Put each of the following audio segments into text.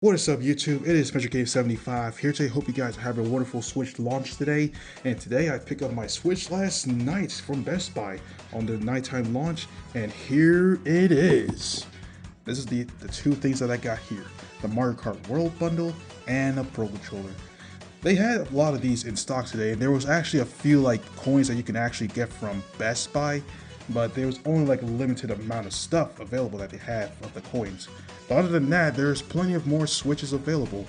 What is up, YouTube? It is MeasureGame75 here today. Hope you guys are having a wonderful Switch launch today. And today I picked up my Switch last night from Best Buy on the nighttime launch, and here it is. This is the two things that I got here: the Mario Kart World Bundle and a Pro Controller. They had a lot of these in stock today, and there was actually a few like coins that you can actually get from Best Buy, but there was only like a limited amount of stuff available that they have of the coins. But other than that, there's plenty of more Switches available,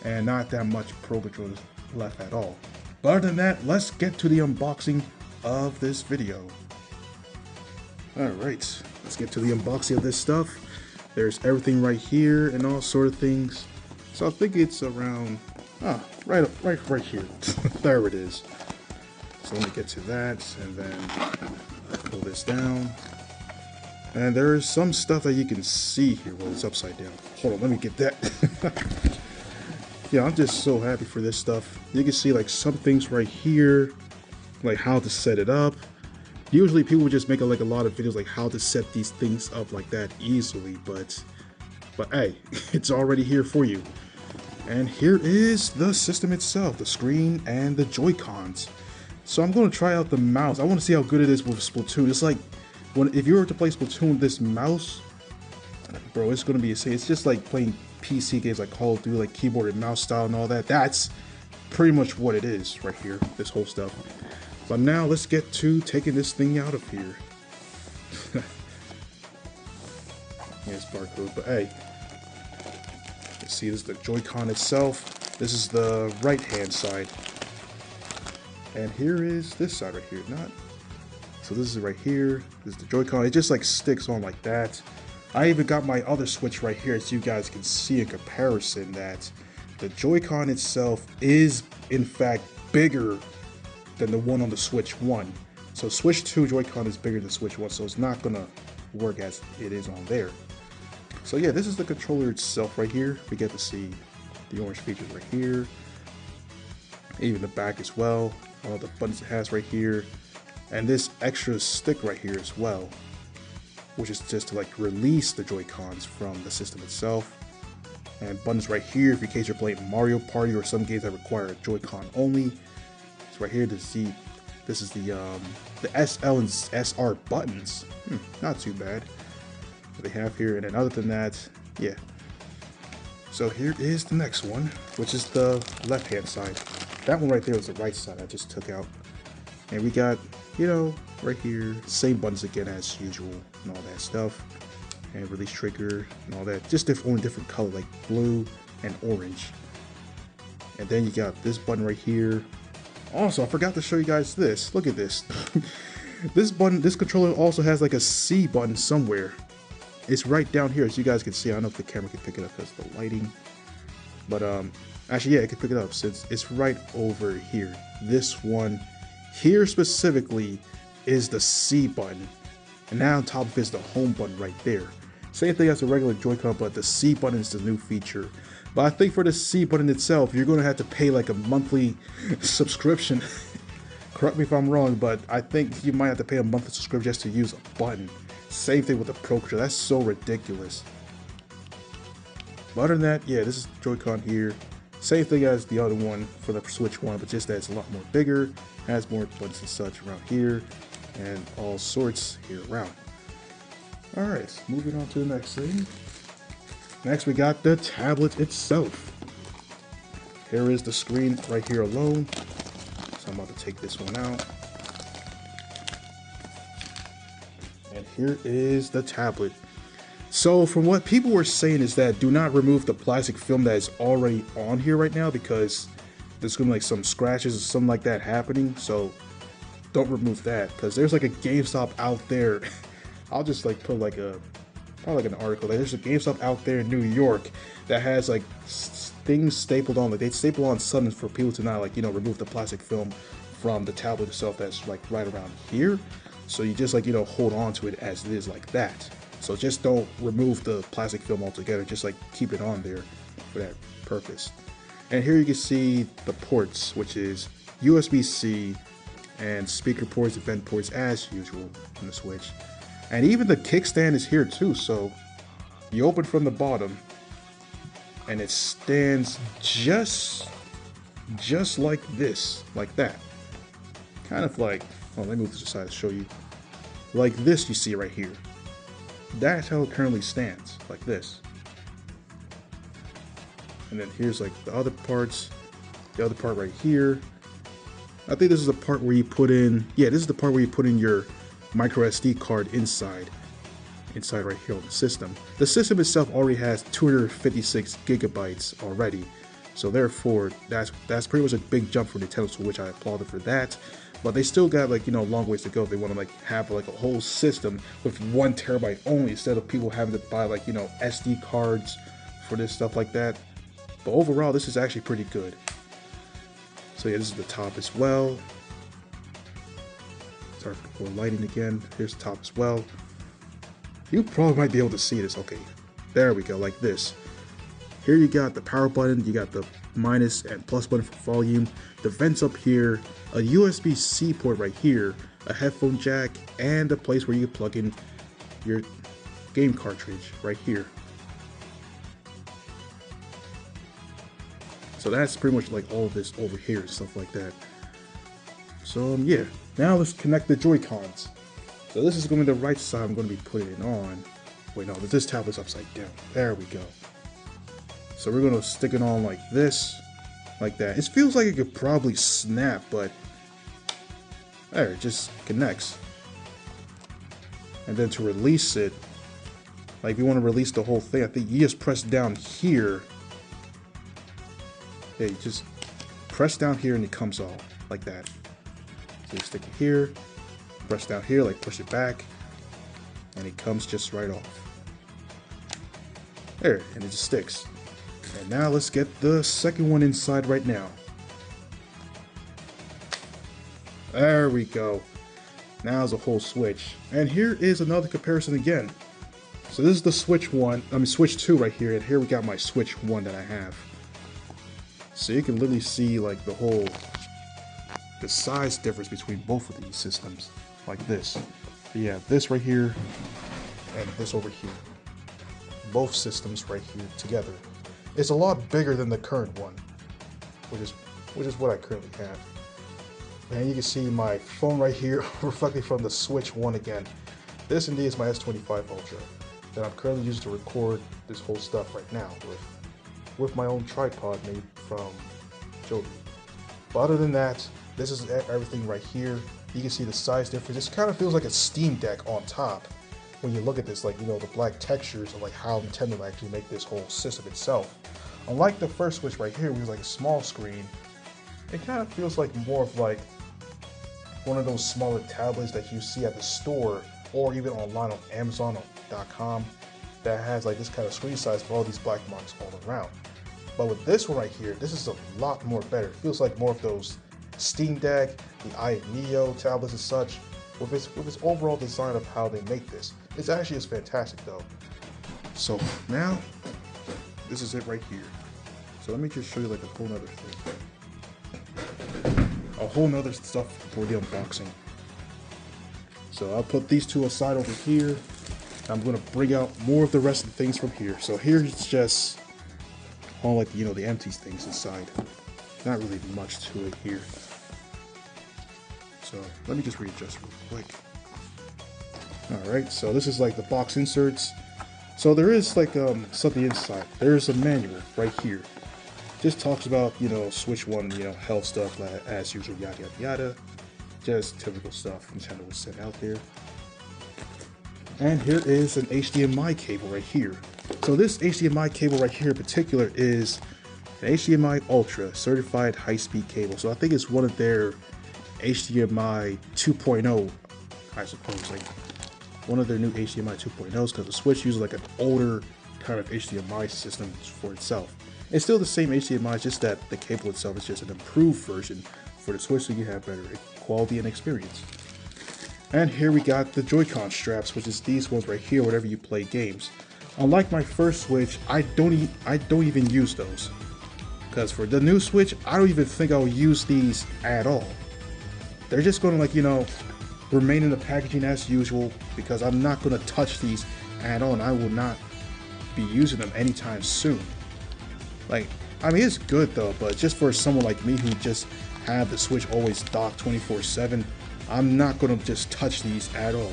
and not that much Pro Controllers left at all. But other than that, let's get to the unboxing of this video. Alright, let's get to the unboxing of this stuff. There's everything right here and all sort of things. So I think it's around, right here. There it is. So let me get to that, and then pull this down. And there's some stuff that you can see here. Well, it's upside down. Hold on, let me get that. Yeah, I'm just so happy for this stuff. You can see like some things right here, like how to set it up. Usually people just make a lot of videos like how to set these things up like that easily, but hey, it's already here for you. And here is the system itself, the screen and the Joy-Cons. So I'm going to try out the mouse. I want to see how good it is with Splatoon. It's like, if you were to play Splatoon with this mouse, bro, it's going to be insane. It's just like playing PC games like Call of Duty, like keyboard and mouse style and all that. That's pretty much what it is right here, this whole stuff. But now let's get to taking this thing out of here. Yes, barcode, but hey. You see, this is the Joy-Con itself. This is the right-hand side. And here is this side right here. So this is right here. This is the Joy-Con. It just like sticks on like that. I even got my other Switch right here, so you guys can see in comparison that the Joy-Con itself is in fact bigger than the one on the Switch 1. So Switch 2 Joy-Con is bigger than Switch 1, so it's not gonna work as it is on there. So yeah, this is the controller itself right here. We get to see the orange features right here. Even the back as well. All the buttons it has right here. And this extra stick right here as well, which is just to like release the Joy-Cons from the system itself. And buttons right here if in case you're playing Mario Party or some games that require a Joy-Con only. It's right here, the Z. This is the SL and SR buttons. Not too bad. They have here, and then other than that, yeah. So here is the next one, which is the left-hand side. That one right there was the right side I just took out. And we got, you know, right here, same buttons again as usual and all that stuff. And release trigger and all that. Just only different color, like blue and orange. And then you got this button right here. Also, I forgot to show you guys this. Look at this. This button, this controller also has like a C button somewhere. It's right down here, as you guys can see. I don't know if the camera can pick it up because of the lighting. But actually, yeah, it can pick it up since it's right over here. This one here specifically is the C button. And now on top of it is the home button right there. Same thing as the regular Joy-Con, but the C button is the new feature. But I think for the C button itself, you're going to have to pay like a monthly subscription. Correct me if I'm wrong, but I think you might have to pay a monthly subscription just to use a button. Same thing with the Pro Controller. That's so ridiculous. But other than that, yeah, this is Joy-Con here. Same thing as the other one for the Switch 1, but just that it's a lot more bigger, has more buttons and such around here, and all sorts here around. Alright, moving on to the next thing. Next, we got the tablet itself. Here is the screen right here alone. So I'm about to take this one out. And here is the tablet. So from what people were saying is that do not remove the plastic film that is already on here right now because there's gonna be like some scratches or something like that happening. So don't remove that because there's like a GameStop out there. I'll just like put like probably like an article. There's a GameStop out there in New York that has like things stapled on. Like they staple on something for people to not like, you know, remove the plastic film from the tablet itself that's like right around here. So you just like, you know, hold on to it as it is like that. So just don't remove the plastic film altogether. Just like keep it on there for that purpose. And here you can see the ports, which is USB-C and speaker ports, event ports as usual on the Switch. And even the kickstand is here too. So you open from the bottom and it stands just like this, like that. Kind of like, oh, let me move this aside to show you. Like this, you see right here. That's how it currently stands, like this. And then here's like the other parts, the other part right here. I think this is the part where you put in, yeah, this is the part where you put in your micro SD card inside right here on the system. The system itself already has 256 gigabytes already. So therefore, that's pretty much a big jump for Nintendo, so which I applauded for that. But they still got like, you know, a long ways to go. They want to like have like a whole system with 1 terabyte only, instead of people having to buy like, you know, SD cards for this stuff like that. But overall, this is actually pretty good. So yeah, this is the top as well. Sorry for the poor lighting again. Here's the top as well. You probably might be able to see this. Okay, there we go, like this. Here you got the power button, you got the minus and plus button for volume, the vents up here, a USB-C port right here, a headphone jack, and a place where you can plug in your game cartridge right here. So that's pretty much like all of this over here and stuff like that. So yeah, now let's connect the Joy-Cons. So this is going to be the right side I'm going to be putting it on. Wait, no, this tablet's upside down. There we go. So we're going to stick it on like this, like that. It feels like it could probably snap, but there, it just connects. And then to release it, like if you want to release the whole thing, I think you just press down here. Yeah, you just press down here and it comes off like that. So you stick it here, press down here, like push it back, and it comes just right off. There, and it just sticks. And now let's get the second one inside right now. There we go. Now it's a whole Switch. And here is another comparison again. So this is the Switch 2 right here, and here we got my Switch 1 that I have. So you can literally see like the size difference between both of these systems, like this. But yeah, this right here and this over here. Both systems right here together. It's a lot bigger than the current one, which is what I currently have. And you can see my phone right here reflecting from the Switch 1 again. This indeed is my S25 Ultra that I'm currently using to record this whole stuff right now with my own tripod made from Joby. But other than that, this is everything right here. You can see the size difference. This kind of feels like a Steam Deck on top when you look at this, like, you know, the black textures of like how Nintendo actually make this whole system itself. Unlike the first Switch right here, which is like a small screen, it kind of feels like more of like one of those smaller tablets that you see at the store or even online on Amazon.com that has like this kind of screen size with all these black marks all around. But with this one right here, this is a lot more better. It feels like more of those Steam Deck, the Eye Neo tablets and such, with its overall design of how they make this. It's actually is fantastic though. So now, this is it right here. So let me just show you like a whole nother thing. A whole nother stuff for the unboxing. So I'll put these two aside over here. I'm gonna bring out more of the rest of the things from here. So here's just all like, you know, the empty things inside. Not really much to it here. So let me just readjust real quick. Alright, so this is like the box inserts. So there is like something inside. There's a manual right here. Just talks about, you know, Switch 1, you know, health stuff as usual, yada yada yada. Just typical stuff Nintendo would send out there. And here is an HDMI cable right here. So this HDMI cable right here in particular is an HDMI Ultra certified high-speed cable. So I think it's one of their HDMI 2.0, I suppose, like one of their new HDMI 2.0s, because the Switch uses like an older kind of HDMI system for itself. It's still the same HDMI, it's just that the cable itself is just an improved version for the Switch, so you have better quality and experience. And here we got the Joy-Con straps, which is these ones right here whenever you play games. Unlike my first Switch, I don't even use those. Because for the new Switch, I don't even think I'll use these at all. They're just going to, like, you know, remain in the packaging as usual, because I'm not going to touch these at all, and I will not be using them anytime soon. Like, I mean, it's good though, but just for someone like me who just have the Switch always docked 24/7, I'm not gonna just touch these at all.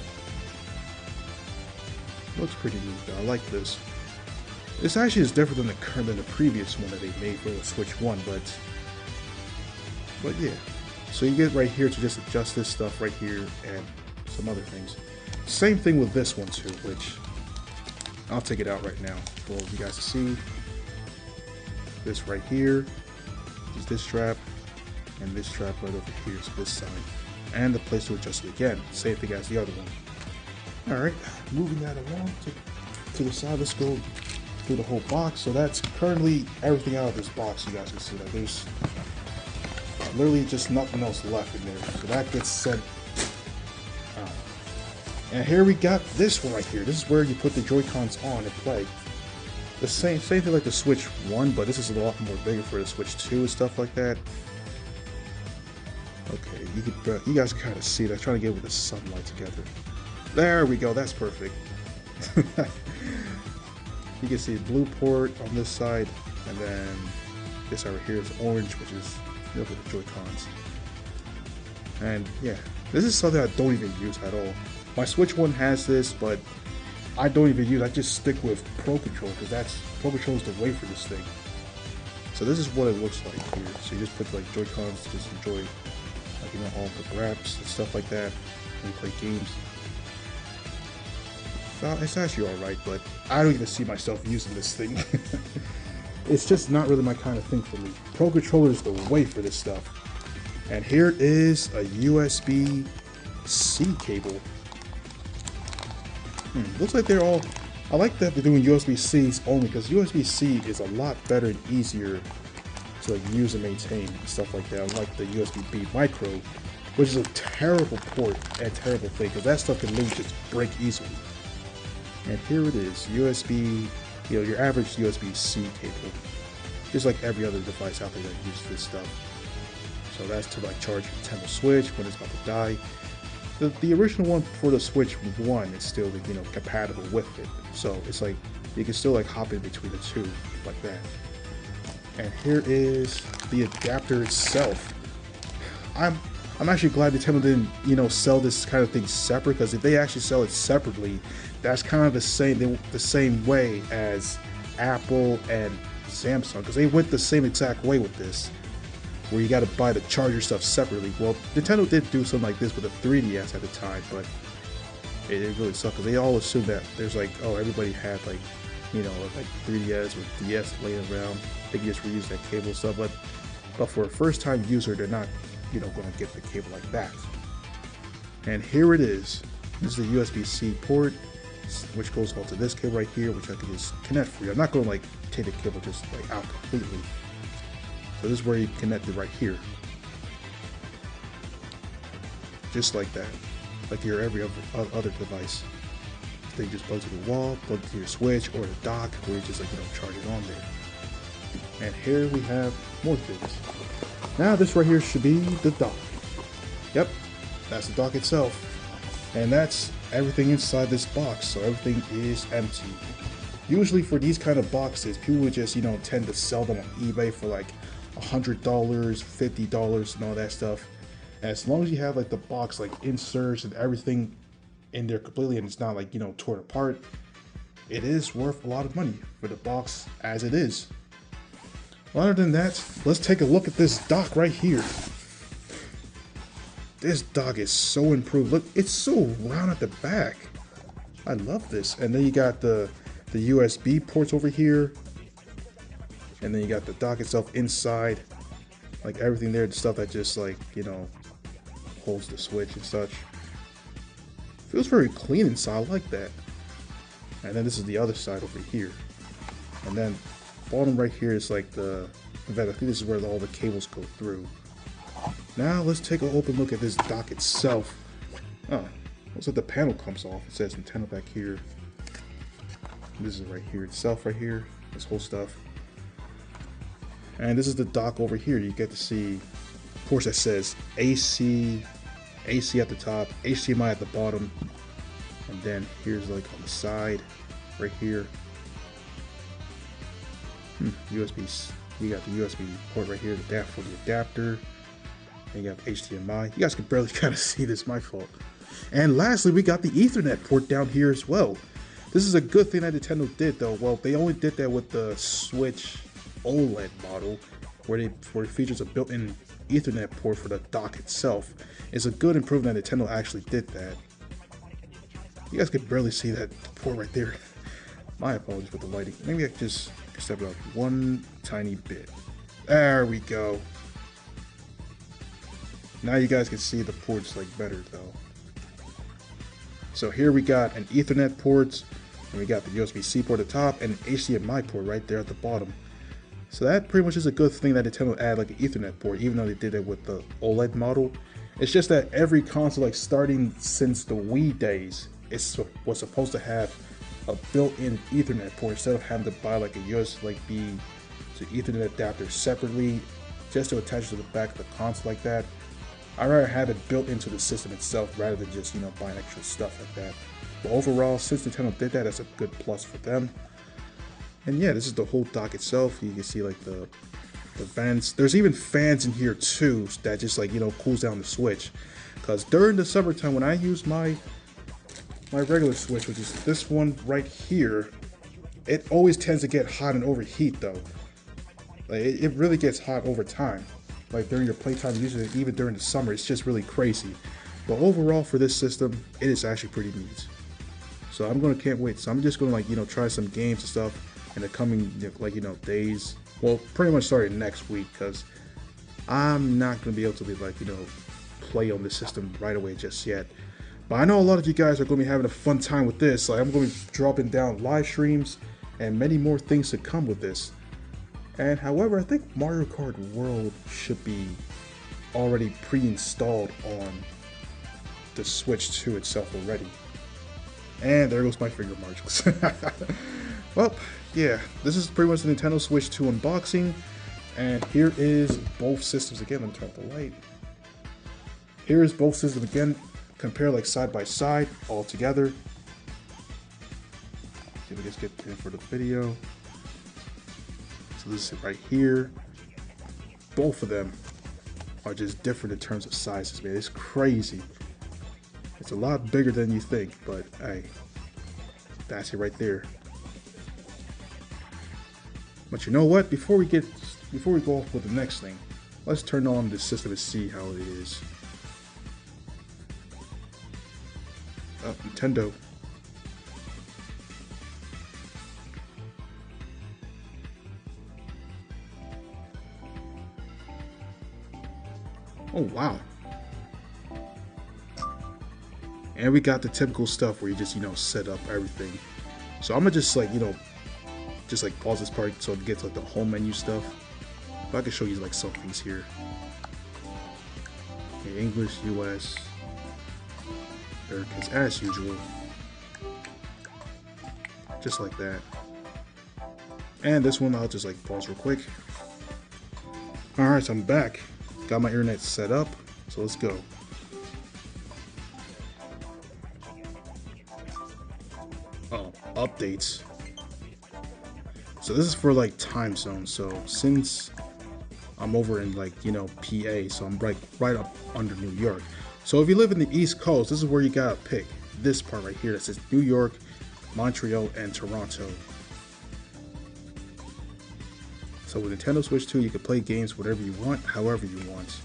Looks pretty neat though. I like this. This actually is different than the previous one that they made for the Switch 1, but yeah. So you get right here to just adjust this stuff right here and some other things. Same thing with this one too, which I'll take it out right now for you guys to see. This right here is this strap, and this strap right over here is this side. And the place to adjust it again, same thing as the other one. Alright, moving that along to the side, let's go through the whole box. So that's currently everything out of this box, you guys can see. Like, there's literally just nothing else left in there. So that gets sent out. And here we got this one right here. This is where you put the Joy-Cons on and play. The same thing like the Switch 1, but this is a lot more bigger for the Switch 2 and stuff like that. Okay, you guys can kind of see that. I'm trying to get with the sunlight together. There we go, that's perfect. You can see blue port on this side, and then this over here is orange, which is for the Joy-Cons. And yeah, this is something I don't even use at all. My Switch 1 has this, but I don't even use it. I just stick with Pro Controller because Pro Controller is the way for this thing. So this is what it looks like here. So you just put like Joy-Cons to just enjoy, like, you know, all the graphs and stuff like that when you play games. It's actually alright, but I don't even see myself using this thing. It's just not really my kind of thing for me. Pro Controller is the way for this stuff. And here is a USB-C cable. Looks like they're all... I like that they're doing USB-Cs only, because USB-C is a lot better and easier to like use and maintain and stuff like that. Unlike the USB-B micro, which is a terrible port and terrible thing, because that stuff can literally just break easily. And here it is, USB, you know, your average USB-C cable, just like every other device out there that uses this stuff. So that's to like charge your Nintendo Switch when it's about to die. The original one for the Switch 1 is still, you know, compatible with it. So it's like you can still like hop in between the two like that. And here is the adapter itself. I'm actually glad Nintendo didn't, you know, sell this kind of thing separate, because if they actually sell it separately, that's kind of the same way as Apple and Samsung, because they went the same exact way with this, where you got to buy the charger stuff separately. Well, Nintendo did do something like this with the 3DS at the time, but it really sucked, because they all assumed that there's like, oh, everybody had like, you know, like 3DS or DS laying around, they can just reuse that cable stuff, but for a first time user, they're not, you know, going to get the cable like that. And here it is. This is the USB-C port, which goes onto this cable right here, which I think is connect free. I'm not going to like take the cable just like out completely. So this is where you connect it right here, just like that, like your every other device. Then you just plug to the wall, plug to your Switch or the dock, where you just like, you know, charge it on there. And here we have more things. Now this right here should be the dock. Yep, that's the dock itself. And that's everything inside this box, so everything is empty. Usually for these kind of boxes, people would just, you know, tend to sell them on eBay for like $100, $50 and all that stuff. And as long as you have like the box like inserts and everything in there completely, and it's not like, you know, torn apart, it is worth a lot of money for the box as it is. Other than that, let's take a look at this dock right here. This dock is so improved. Look, it's so round at the back. I love this. And then you got the USB ports over here. And then you got the dock itself inside. Like everything there, the stuff that just like, you know, holds the Switch and such. Feels very clean inside, I like that. And then this is the other side over here. And then bottom right here is like in fact, I think this is where all the cables go through. Now let's take an open look at this dock itself. Oh, looks like the panel comes off. It says Nintendo back here. This is right here itself, right here. This whole stuff. And this is the dock over here. You get to see, of course, that says AC at the top, HDMI at the bottom, and then here's like on the side, right here. USB. You got the USB port right here, the for the adapter. And you got HDMI. You guys can barely kind of see this, my fault. And lastly, we got the Ethernet port down here as well. This is a good thing that Nintendo did, though. Well, they only did that with the Switch OLED model, where it features a built-in Ethernet port for the dock itself. It's a good improvement that Nintendo actually did that. You guys can barely see that port right there. My apologies for the lighting. Maybe I can just step it up one tiny bit. There we go. Now you guys can see the ports like better though. So here we got an Ethernet port, and we got the USB-C port at the top, and an HDMI port right there at the bottom. So that pretty much is a good thing that Nintendo added like an Ethernet port, even though they did it with the OLED model. It's just that every console, like starting since the Wii days, was supposed to have a built-in Ethernet port instead of having to buy like a USB to Ethernet adapter separately just to attach to the back of the console like that. I'd rather have it built into the system itself rather than just, you know, buying extra stuff like that. But overall, since Nintendo did that, that's a good plus for them. And yeah, this is the whole dock itself. You can see like the vents. There's even fans in here too that just like, you know, cools down the Switch. Because during the summertime when I use my regular Switch, which is this one right here, it always tends to get hot and overheat though. Like it really gets hot over time. Like during your playtime, usually even during the summer, it's just really crazy. But overall for this system, it is actually pretty neat. So can't wait. So I'm just gonna like, you know, try some games and stuff in the coming like, you know, days. Well, pretty much starting next week, because I'm not gonna be able to be like, you know, play on this system right away just yet. But I know a lot of you guys are gonna be having a fun time with this. Like I'm gonna be dropping down live streams and many more things to come with this. And however, I think Mario Kart World should be already pre-installed on the Switch 2 itself already. And there goes my finger marks. Well, yeah, this is pretty much the Nintendo Switch 2 unboxing. And here is both systems again. Let me turn off the light. Here is both systems again, compare like side by side, all together. See if we just get in for the video. So this is right here. Both of them are just different in terms of sizes, man. It's crazy. It's a lot bigger than you think, but hey, that's it right there. But you know what? Before we go off with the next thing, let's turn on the system and see how it is. Oh, Nintendo. Oh wow. And we got the typical stuff where you just, you know, set up everything. So I'm gonna just like, you know, just like pause this part so it gets like the home menu stuff. But I can show you like some things here. Okay, English, US, Americans as usual. Just like that. And this one I'll just like pause real quick. Alright, so I'm back. Got my internet set up, so let's go. Oh, updates. So this is for like time zone. So since I'm over in like, you know, PA, so I'm right up under New York. So if you live in the East Coast, this is where you gotta pick this part right here that says New York, Montreal, and Toronto. So with Nintendo Switch 2, you can play games whatever you want, however you want.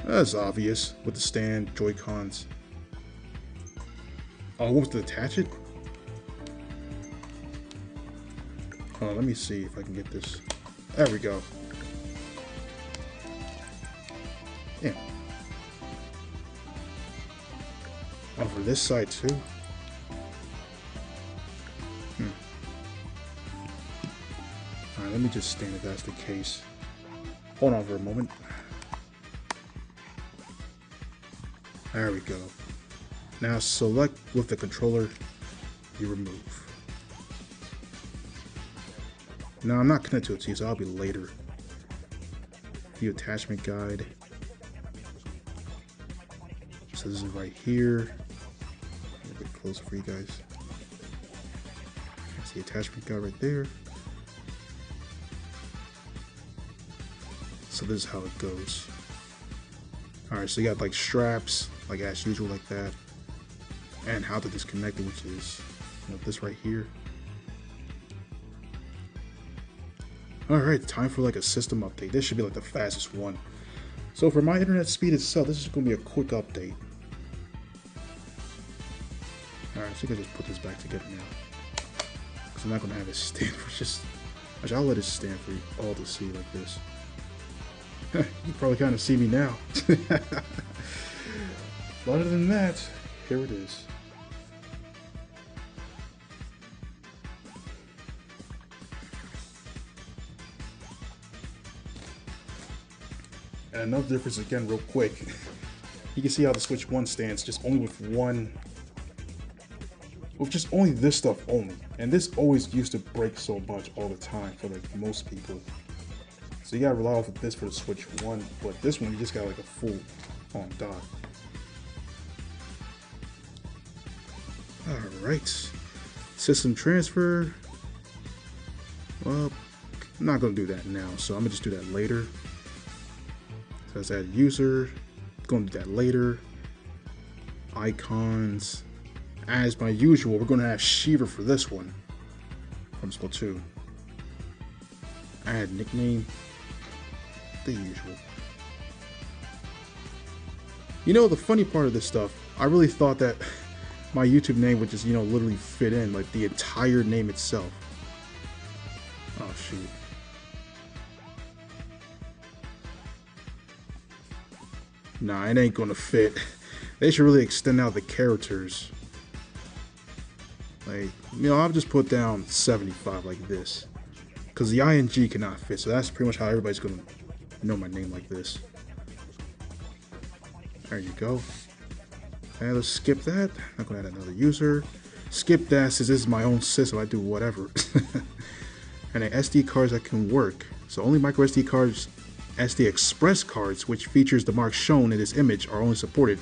That's obvious with the stand, Joy-Cons. Oh, what was to attach it? Hold on, let me see if I can get this. There we go. Yeah. Oh, for this side too? Alright, let me just stand if that's the case. Hold on for a moment. There we go. Now select with the controller, you remove. Now I'm not connected to it, so I'll be later. View attachment guide. So this is right here. A bit closer for you guys. That's the attachment guide right there. So this is how it goes. Alright, so you got like straps, like as usual, like that. And how to disconnect it, which is, you know, this right here. Alright, time for like a system update. This should be like the fastest one. So for my internet speed itself, this is going to be a quick update. Alright, I think I just put this back together now. Because I'm not going to have it stand for just... Actually, I'll let it stand for you all to see like this. You probably kind of see me now. But other than that, here it is. And another difference again real quick. You can see how the Switch 1 stands just only with one, with just only this stuff only. And this always used to break so much all the time for like most people. So you gotta rely off of this for the Switch 1, but this one you just got like a full on dock. Alright. System transfer. Well, I'm not gonna do that now, so I'm gonna just do that later. So let's add user. Gonna do that later. Icons. As by usual, we're gonna have Shiver for this one from Splatoon. Add nickname. The usual. You know, the funny part of this stuff, I really thought that my YouTube name would just, you know, literally fit in, like the entire name itself. Oh shoot. Nah, it ain't gonna fit. They should really extend out the characters. Like, you know, I'll just put down 75 like this. Because the ing cannot fit, so that's pretty much how everybody's gonna know my name like this. There you go. And let's skip that. I'm gonna add another user. Skip that since this is my own system, I do whatever. And then SD cards that can work. So only micro SD cards, SD Express cards, which features the marks shown in this image, are only supported.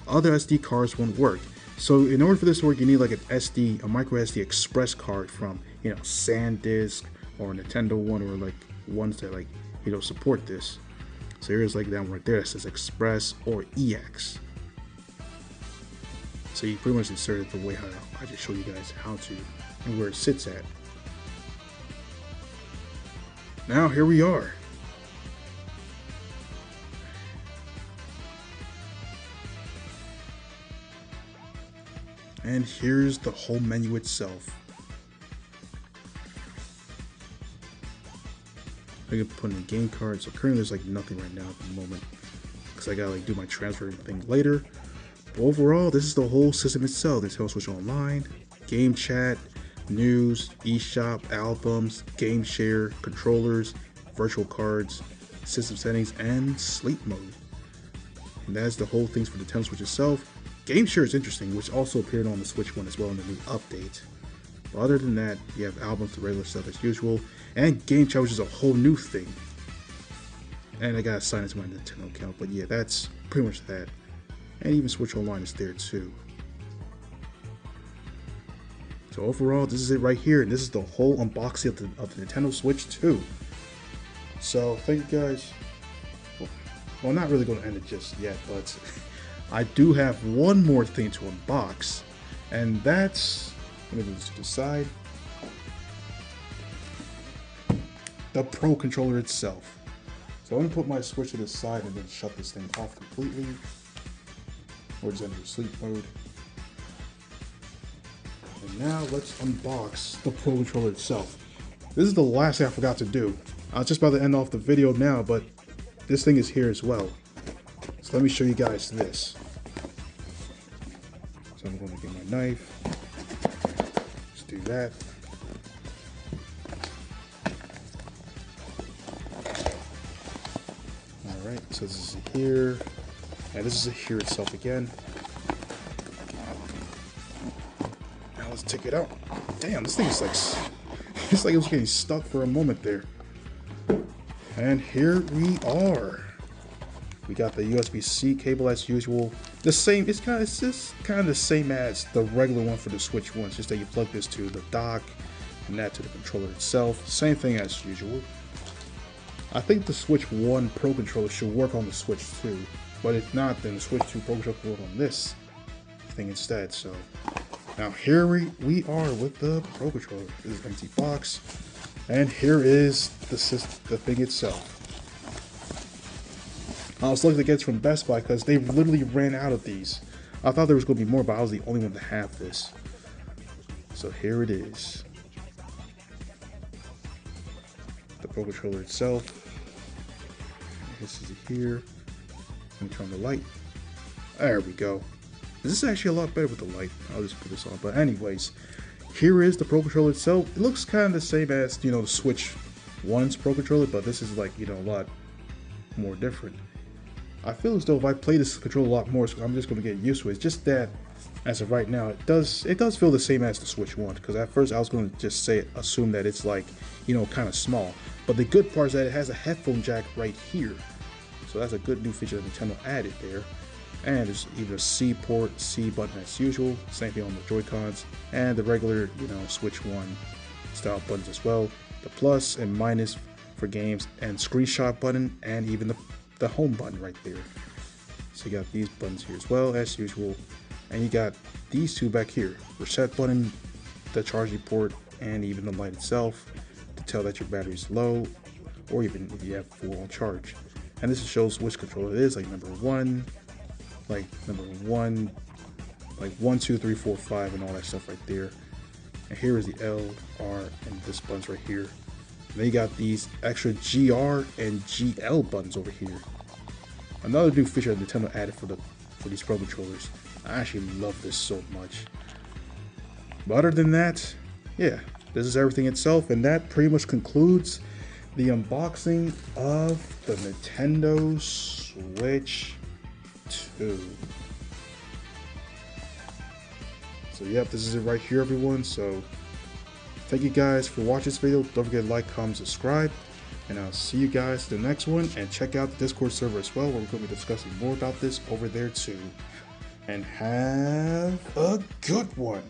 Other SD cards won't work. So in order for this to work, you need like a micro SD Express card from, you know, SanDisk or Nintendo one, or like ones that like, you know, support this. So here's like that one right there that says Express or EX. So you pretty much insert it the way how I just showed you guys how to and where it sits at. Now here we are. And here's the whole menu itself. I can put in a game card. So currently there's like nothing right now at the moment, because I gotta like do my transfer thing later. But overall, this is the whole system itself. Nintendo Switch Online, game chat, news, eShop, albums, game share, controllers, virtual cards, system settings, and sleep mode. And that's the whole things for the Nintendo Switch itself. Game share is interesting, which also appeared on the Switch 1 as well in the new update. But other than that, you have albums, the regular stuff as usual, and game chat, which is a whole new thing. And I gotta sign into my Nintendo account, but yeah, that's pretty much that. And even Switch Online is there too. So overall, this is it right here, and this is the whole unboxing of the Nintendo Switch 2. So thank you guys. Well, I'm not really going to end it just yet, but I do have one more thing to unbox, and that's, let me move this to the side, the Pro Controller itself. So I'm going to put my Switch to the side and then shut this thing off completely. Or just enter sleep mode. And now let's unbox the Pro Controller itself. This is the last thing I forgot to do. I was just about to end off the video now, but this thing is here as well. So let me show you guys this. So I'm going to get my knife. Let's do that. Alright, so this is here. And this is here itself again. Now let's take it out. Damn, this thing is like, it's like it was getting stuck for a moment there. And here we are. We got the USB-C cable as usual. The same, it's just kind of the same as the regular one for the Switch 1. It's just that you plug this to the dock and that to the controller itself. Same thing as usual. I think the Switch 1 Pro Controller should work on the Switch 2, but if not, then the Switch 2 Pro Controller can work on this thing instead. So now here we are with the Pro Controller. This is empty box, and here is the thing itself. I was lucky to get it from Best Buy because they literally ran out of these. I thought there was going to be more, but I was the only one to have this. So here it is. The Pro Controller itself. This is it here. Let me turn on the light. There we go. This is actually a lot better with the light. I'll just put this on. But anyways, here is the Pro Controller itself. It looks kind of the same as, you know, the Switch 1's Pro Controller, but this is like, you know, a lot more different. I feel as though if I play this controller a lot more, so I'm just going to get used to it. It's just that, as of right now, it does feel the same as the Switch 1. Because at first I was going to just assume that it's like, you know, kind of small. But the good part is that it has a headphone jack right here. So that's a good new feature that Nintendo added there. And there's even a C port, C button as usual. Same thing on the Joy-Cons. And the regular, you know, Switch 1 style buttons as well. The plus and minus for games, and screenshot button, and even the home button right there. So you got these buttons here as well as usual, and you got these two back here: reset button, the charging port, and even the light itself to tell that your battery is low, or even if you have full on charge. And this shows which controller it is, like number 1, like 1, 2, 3, 4, 5, and all that stuff right there. And here is the L, R, and this buttons right here. And then you got these extra GR and GL buttons over here. Another new feature that Nintendo added for these Pro Controllers. I actually love this so much. But other than that, yeah, this is everything itself, and that pretty much concludes the unboxing of the Nintendo Switch 2. So yep, this is it right here, everyone. So thank you guys for watching this video. Don't forget to like, comment, subscribe, and I'll see you guys in the next one. And check out the Discord server as well, where we're going to be discussing more about this over there too. And have a good one.